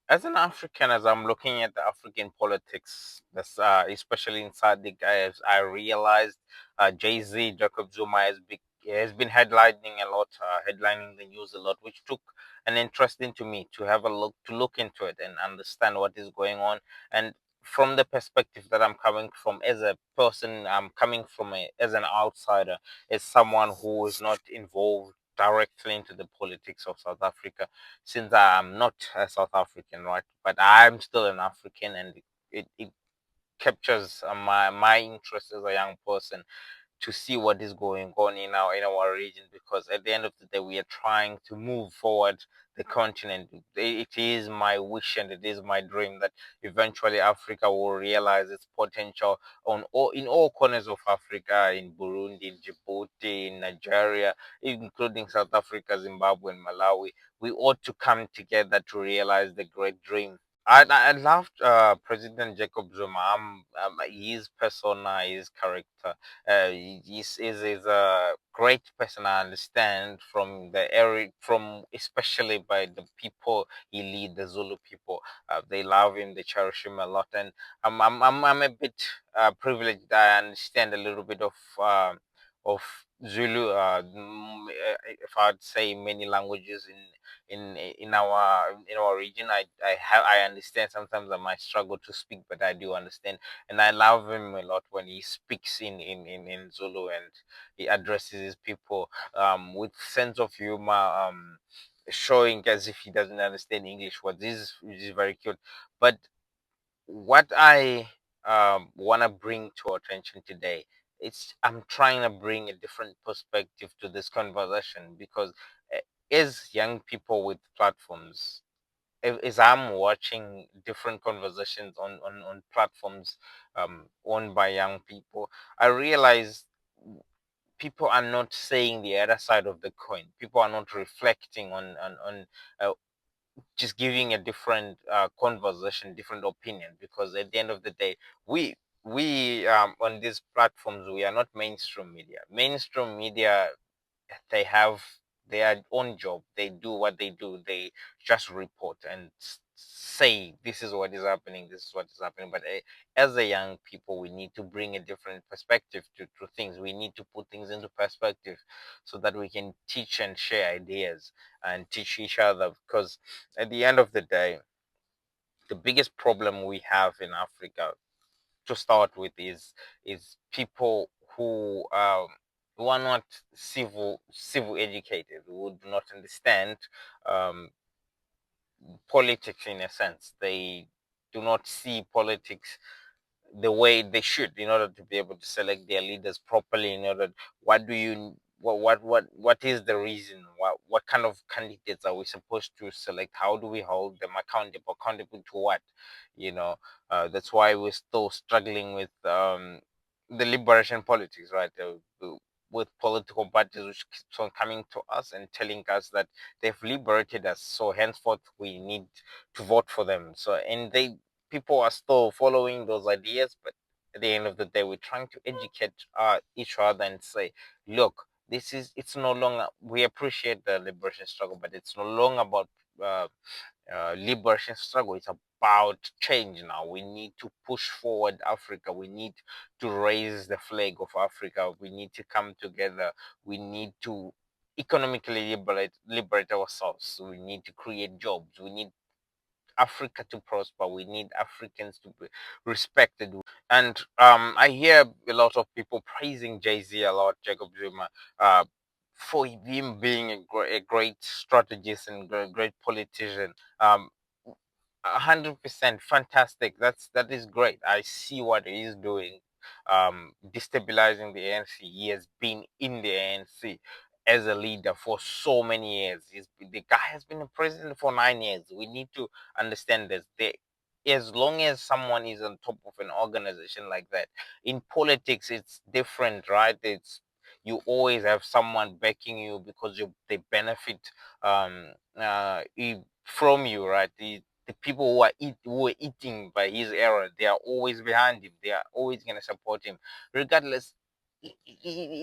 As an African, as I'm looking at the African politics, that's especially in SADC, I realized Jay-Z, Jacob Zuma has been headlining a lot, headlining the news a lot, which took an interest into me to have a look into it and understand what is going on. And from the perspective that I'm coming from, as a person, I'm coming from as an outsider, as someone who is not involved directly into the politics of South Africa, since I'm not a South African, right? But I'm still an African, and it captures my interest as a young person to see what is going on in our region, because at the end of the day we are trying to move forward the continent. It is my wish and it is my dream that eventually Africa will realize its potential in all corners of Africa, in Burundi, in Djibouti, in Nigeria, including South Africa, Zimbabwe, and Malawi. We ought to come together to realize the great dream. I loved President Jacob Zuma. His persona, his character. Is a great person. I understand from the area, from especially by the people he lead, the Zulu people. They love him, they cherish him a lot, and I'm a bit privileged. I understand a little bit of Zulu. If I'd say many languages in our region. I understand. Sometimes I might struggle to speak, but I do understand, and I love him a lot when he speaks in Zulu, and he addresses his people with sense of humor, showing as if he doesn't understand English. Which is very cute. But what I want to bring to attention today, I'm trying to bring a different perspective to this conversation, because uh, as young people with platforms, as I'm watching different conversations on platforms owned by young people, I realize people are not saying the other side of the coin. People are not reflecting on uh, just giving a different conversation, different opinion. Because at the end of the day, we on these platforms, we are not mainstream media. Mainstream media, they have their own job. They do what they do. They just report and say this is what is happening. This is what is happening. But as a young people, we need to bring a different perspective to things. We need to put things into perspective so that we can teach and share ideas and teach each other. Because at the end of the day, the biggest problem we have in Africa, to start with, is people who are not civil educated, who do not understand um, politics in a sense. They do not see politics the way they should, in order to be able to select their leaders properly. In order, what do you what is the reason? What kind of candidates are we supposed to select? How do we hold them accountable to what? you know that's why we're still struggling with the liberation politics, right? With political parties which keeps on coming to us and telling us that they've liberated us, so henceforth we need to vote for them. So, and they people are still following those ideas, but at the end of the day, we're trying to educate each other and say, look, it's no longer, we appreciate the liberation struggle, but it's no longer about uh, liberation struggle. It's about change now. We need to push forward Africa. We need to raise the flag of Africa. We need to come together. We need to economically liberate ourselves. We need to create jobs. We need Africa to prosper. We need Africans to be respected. And I hear a lot of people praising Jay-Z a lot, Jacob Zuma, for him being a great strategist and great politician. 100% fantastic. That is great. I see what he is doing, destabilizing the ANC. He has been in the ANC as a leader for so many years. The guy has been a president for 9 years. We need to understand this. As long as someone is on top of an organization like that, in politics it's different, right? It's You always have someone backing you because they benefit um, from you, right? The people who are eating by his era, they are always behind him. They are always going to support him, regardless,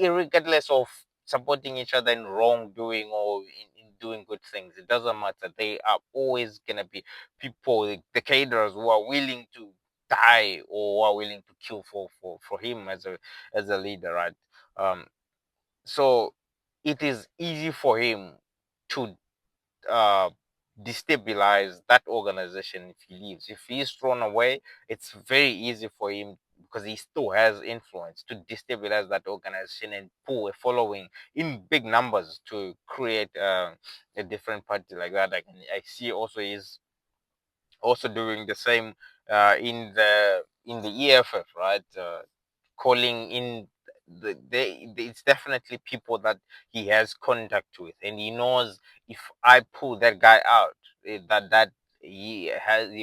regardless of supporting each other in wrongdoing or in doing good things. It doesn't matter. They are always gonna be people, the cadres who are willing to die or who are willing to kill for him as a leader, right? Um, so it is easy for him to uh, destabilize that organization if he leaves. If he is thrown away, it's very easy for him because he still has influence to destabilize that organization and pull a following in big numbers to create a different party like that. I see also he's also doing the same in the EFF, right? Calling in it's definitely people that he has contact with, and he knows if I pull that guy out, that he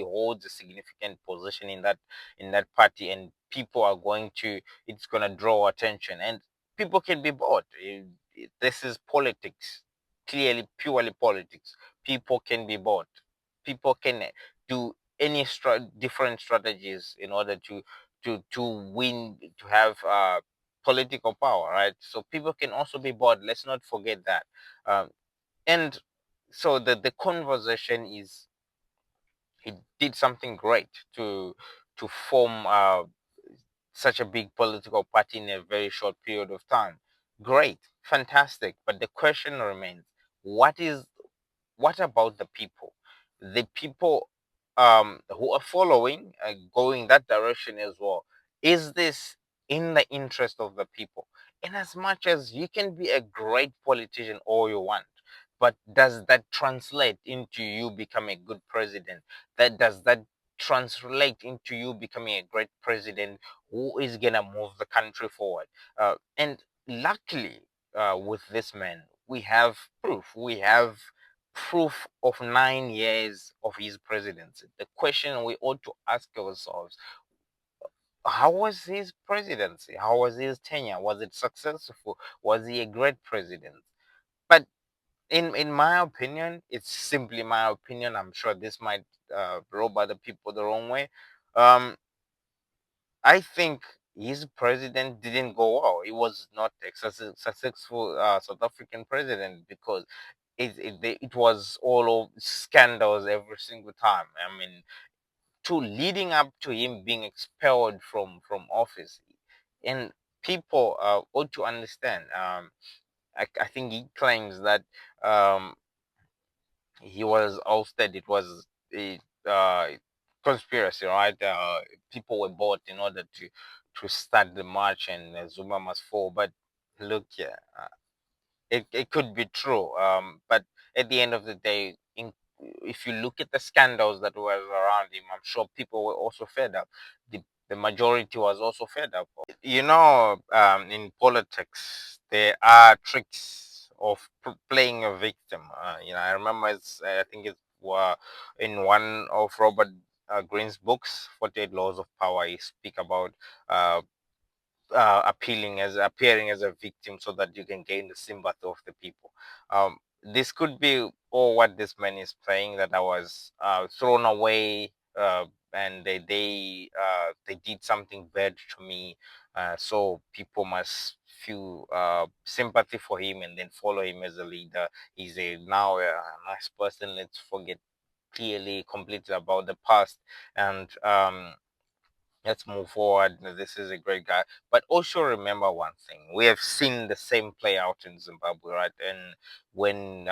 holds a significant position in that party, and people are going to it's going to draw attention, and people can be bought. This is politics, clearly purely politics. People can be bought. People can do any different strategies in order to win, to have political power, right? So people can also be bought. Let's not forget that. um, and so the conversation is he did something great to form such a big political party in a very short period of time. Great, fantastic, but the question remains: what is what about the people? The people who are following, going that direction as well. Is this in the interest of the people? In as much as you can be a great politician all you want, but does that translate into you becoming a good president? That does that translate into you becoming a great president who is gonna move the country forward? And luckily, with this man, we have proof. We have proof of 9 years of his presidency. The question we ought to ask ourselves: how was his presidency? How was his tenure? Was it successful? Was he a great president? But in my opinion, it's simply my opinion. I'm sure this might rub other people the wrong way. Um, I think his president didn't go well. He was not a successful South African president because it was all of scandals every single time. I mean, to leading up to him being expelled from office, and people ought to understand. I think he claims that um, he was ousted. It was a conspiracy, right? People were bought in order to start the march, and Zuma must fall. But look, yeah, it could be true. But at the end of the day, if you look at the scandals that were around him, I'm sure people were also fed up. The majority was also fed up. You know, in politics, there are tricks of playing a victim. I remember I think it's in one of Robert Greene's books, 48 Laws of Power. He speak about uh, appearing as a victim so that you can gain the sympathy of the people. This could be all what this man is playing, that I was thrown away, and they did something bad to me, so people must feel sympathy for him and then follow him as a leader. He's now a nice person. Let's forget clearly completely about the past, and let's move forward. This is a great guy. But also remember one thing: we have seen the same play out in Zimbabwe, right? And when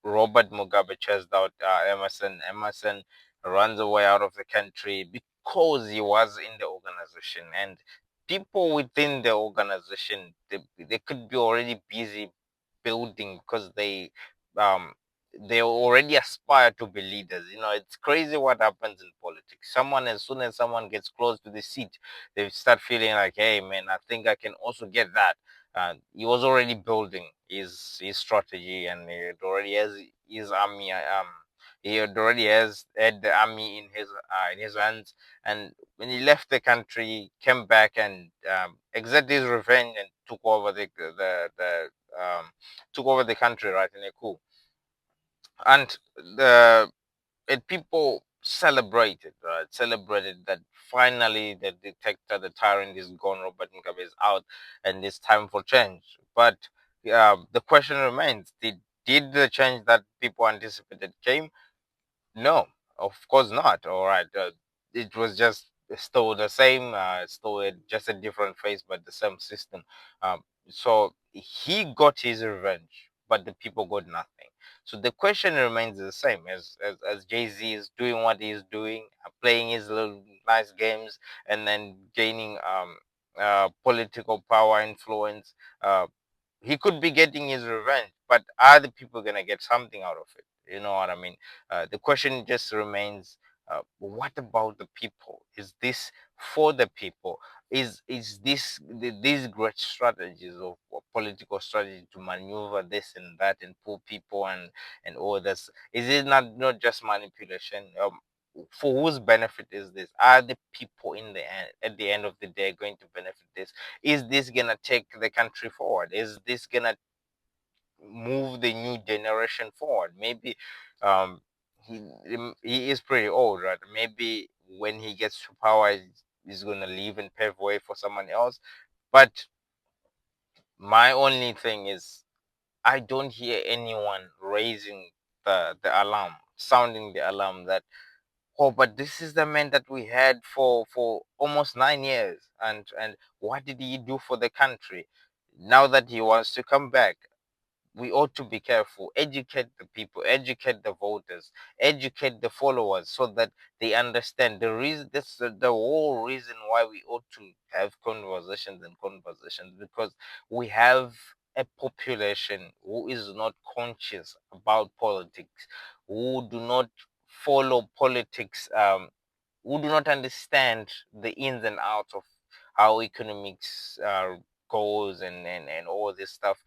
Robert Mugabe chased out Emerson runs away out of the country because he was in the organization, and people within the organization, they could be already busy building because um they already aspire to be leaders. It's crazy what happens in politics. As soon as someone gets close to the seat, they start feeling like, hey man, I think I can also get that. He was already building his strategy, and he already has his army. He had the army in his hands, and when he left the country, he came back and exerted his revenge and um, took over the country, right, in a coup. And the people celebrated, right? Celebrated that finally the dictator, the tyrant is gone, Robert Mugabe is out, and it's time for change. But the question remains: Did the change that people anticipated came? No, of course not. All right, it was just still the same, still just a different face, but the same system. So he got his revenge, but the people got nothing. So the question remains the same as Jay Z is doing what he's doing, playing his little nice games, and then gaining political power influence. He could be getting his revenge, but are the people gonna get something out of it? You know what I mean? The question just remains: what about the people? Is this for the people? Is these great strategies of political strategy to maneuver this and that and pull people and all this? Is it not just manipulation? For whose benefit is this? Are the people in the end, at the end of the day, going to benefit this? Is this gonna take the country forward? Is this gonna move the new generation forward? Maybe um he is pretty old, right? Maybe when he gets to power, he's gonna leave and pave way for someone else. But my only thing is, I don't hear anyone raising the alarm, sounding the alarm that, oh, but this is the man that we had for almost 9 years, and what did he do for the country? Now that he wants to come back, we ought to be careful, educate the people, educate the voters, educate the followers, so that they understand the reason. That's the whole reason why we ought to have conversations and conversations, because we have a population who is not conscious about politics, who do not follow politics, who do not understand the ins and outs of how economics goes, and all this stuff.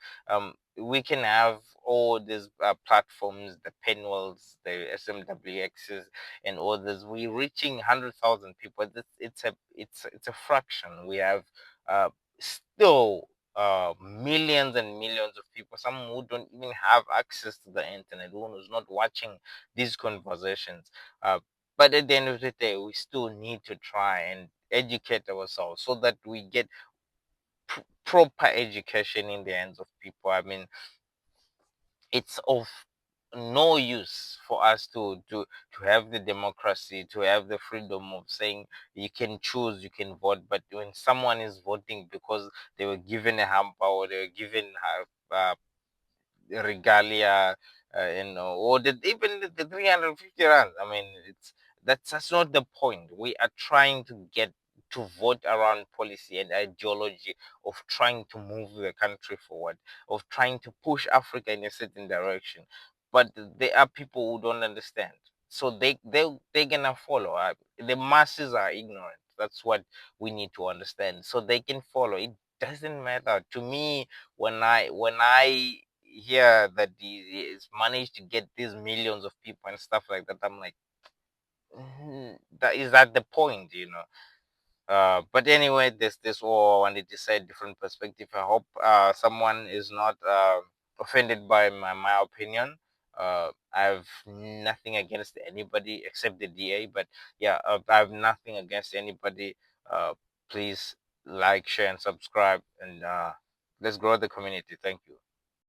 We can have all these platforms, the Penwells, the SMWXs, and others. We're reaching 100,000 people. It's a fraction. We have still millions and millions of people, some who don't even have access to the internet, who's not watching these conversations. But at the end of the day, we still need to try and educate ourselves so that we get proper education in the hands of people. I mean, it's of no use for us to have the democracy, to have the freedom of saying you can choose, you can vote, but when someone is voting because they were given a hamper, or they were given regalia, or even the 350 rand. I mean, that's not the point. We are trying to get to vote around policy and ideology of trying to move the country forward, of trying to push Africa in a certain direction. But there are people who don't understand, so they're gonna follow. The masses are ignorant. That's what we need to understand, so they can follow. It doesn't matter to me when I hear that he's managed to get these millions of people and stuff like that. I'm like, that is that the point, you know? But anyway, this all I wanted to say, different perspective. I hope someone is not offended by my opinion. I have nothing against anybody except the DA, but yeah, I have nothing against anybody. Please like, share, and subscribe, and let's grow the community. Thank you.